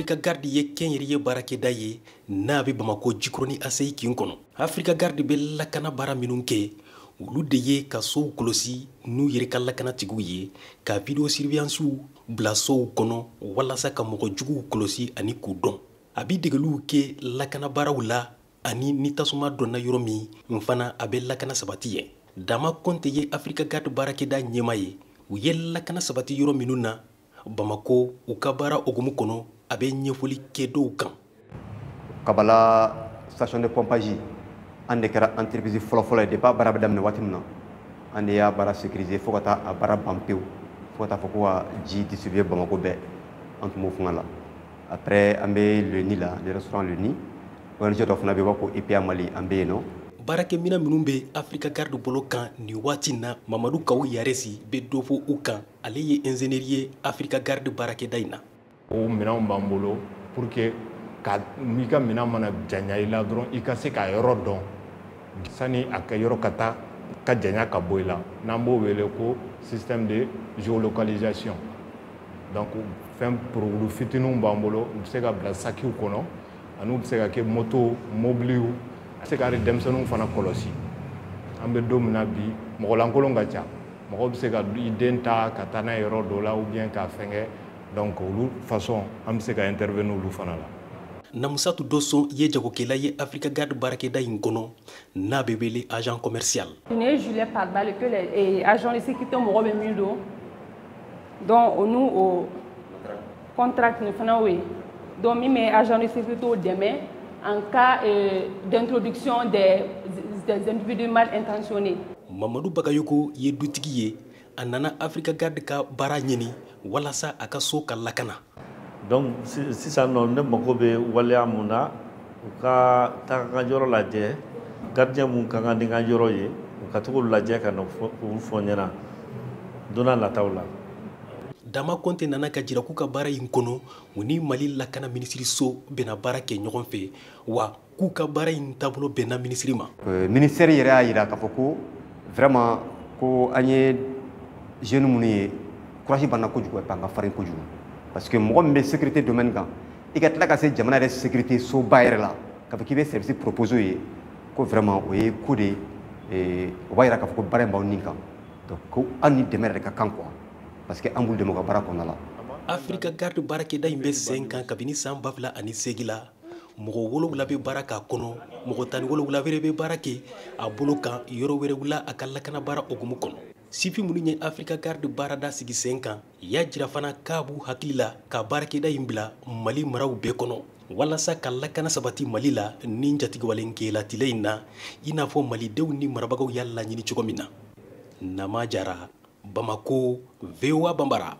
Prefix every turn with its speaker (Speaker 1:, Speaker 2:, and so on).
Speaker 1: Africa Guard ye kenyeriye barakɛda ye n'a bɛ Bamako Jikɔrɔni ACI kin kɔnɔ. Africa Guard bɛ lakana baara minnu kɛ olu de ye ka sow kɔlɔsi n'u yɛrɛ ka lakanatigiw ye, ka video surveillance bila sow kɔnɔ walasa ka mɔgɔ juguw kɔlɔsi ani k'u dɔn. A bɛ degeliw kɛ lakana baaraw la ani ni tasuma donna yɔrɔ min fana a bɛ lakana sabati ye. Dama Konte ye Africa Guard baarakɛda ɲɛma ye. U ye lakana sabati yɔrɔ minnu na Bamako u ka baara hokumu kɔnɔ a bɛ ɲɛfɔli kɛ dɔw kan.
Speaker 2: Kabala station de pompage an de kɛra entreprise fɔlɔfɔlɔ ye depuis a baara bɛ daminɛ waati min na an de y'a baara sécuriser fo ka taa a baara ban pewu fo ka taa fɔ ko ka ji distribuer Bamako bɛɛ an tun b'o fanga la. Après an bɛ le Nil la le restaurant le Nil ONG dɔ fana bɛ yen u b'a fɔ EPA Mali an bɛ yen nɔ.
Speaker 1: Baarakɛminɛn minnu bɛ Africa Guard bolo kan nin waati na Mamadu Kawu Yaresi bɛ dɔ fɔ u kan ale ye ingénieur ye Africa Guard baarakɛda in na.
Speaker 3: O minɛnw b'an bolo pour que ka n'i ka minɛn mana janya i la dɔrɔn i ka se ka yɔrɔ dɔn sani a ka yɔrɔ ka taa ka janya ka bɔ i la n'an b'o wele ko système de géolocalisation. Donc fɛn produit fitininw b'an bolo u bɛ se ka bila sakiw kɔnɔ ani u bɛ se ka kɛ moto mobiliw a se ka hali denmisɛnninw fana kɔlɔsi. An bɛ don min na bi mɔgɔlankolon ka ca mɔgɔ bɛ se ka i den ta ka taa n'a ye yɔrɔ dɔ la ou bien ka fɛngɛ donc olu façon an bɛ se ka intervenir olu fana la.
Speaker 1: Namusatu Dosso ye jagokɛla ye Africa Guard baarakɛda in kɔnɔ n'a bɛ wele agent commercial.
Speaker 4: Nin ye Julien Parbal que les agents de sécurité mɔgɔ bɛ min don donc o n'u o contract nin fana o ye donc min bɛ agent de sécurité dɛmɛ en cas d'introduction des individus mal intentionnés.
Speaker 1: Mamadou Bagayoko ye dutigi ye a nana Africa Guard ka baara ɲini walasa a ka so ka lakana.
Speaker 5: Donc sisan nɔ ne mago bɛ waleya mun na u ka taa ka yɔrɔ lajɛ gardien mun ka kan ni ka yɔrɔ ye u ka to k'u lajɛ ka na k'u fɔ ɲɛna don n'a nataw la.
Speaker 1: Dama Konte nana ka jira k'u ka baara in kɔnɔ u ni Mali lakana minisiri so bɛna baara kɛ ɲɔgɔn fɛ wa k'u ka baara in taabolo bɛnna minisiri ma.
Speaker 2: Ministère yɛrɛ y'a jira k'a fɔ ko vraiment ko an ye jeunes minnu ye courage b'an na kojugu et an ka farin kojugu. Parce que mɔgɔ min bɛ sécurité domaine kan i ka tila ka se jamana yɛrɛ sécurité soba yɛrɛ la k'a fɔ k'i bɛ service proposé ye ko vraiment o ye ko de ye o b'a jira k'a fɔ ko baara in b'aw ni kan donc ko an ni dɛmɛ yɛrɛ ka kan quoi parce que an b'u dɛmɛ u ka baara kɔnɔna la.
Speaker 1: Africa Guard baarakɛda in bɛ sen kan kabini san 2008 la mɔgɔ 7 bɛ baara k'a kɔnɔ mɔgɔ 17 wɛrɛ bɛ baara kɛ a bolo kan yɔrɔ wɛrɛw la a ka lakana baara hokumu kɔnɔ. Sifi minnu ye Africa Guard baarada sigi sen kan y'a jira fana k'a b'u hakili la ka baarakɛda in bila Mali maraw bɛɛ kɔnɔ walasa ka lakana sabati Mali la ni jatigɛwalen kɛla tile in na i n'a fɔ malidenw ni marabagaw y'a laɲini cogo min na. Nama Jara, Bamako, VOA Bambara.